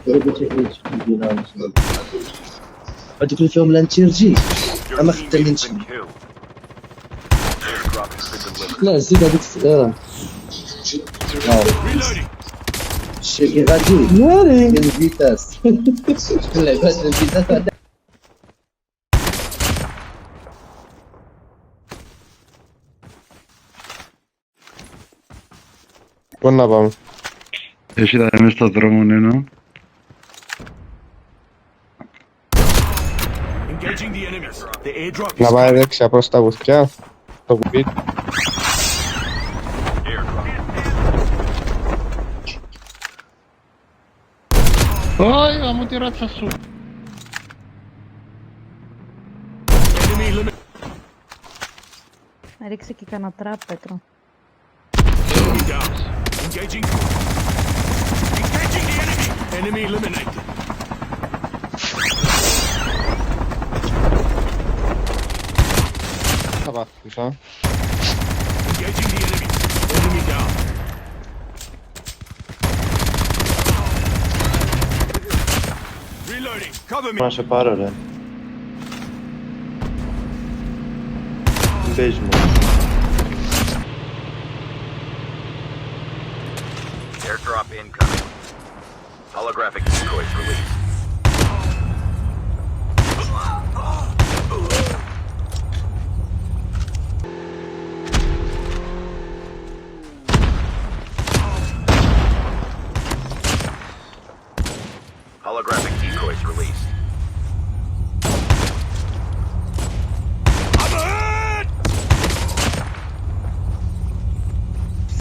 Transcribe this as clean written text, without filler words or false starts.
ضربت حيت كيدينا نخدم هادوك اللي فيهم لانتيرجي Your ما teammate خدامينش has been killed. Airdrop has been delivered. لا زيد هذيك السيارة Reloading. الشيء كي غادي ناري ديال الفيتاس اللعبات ديال الفيتاس قلنا بام ايش اذا يستظرمون هنا؟ Engaging the enemies. The airdrop is na coming. bajek się prosta bustia. To gubić. Airdrop. Oj, am tirat sa su. Enemy limit. Ρίξε και κανένα τραπ, Πέτρο. Enemy down. Engaging. Engaging the enemy. Enemy eliminated. Chyba, słyszę. Engaging the enemy. Enemy down. Reloading. Cover me. Nasze parole. Beijo, Airdrop incoming. Holographic decoys released.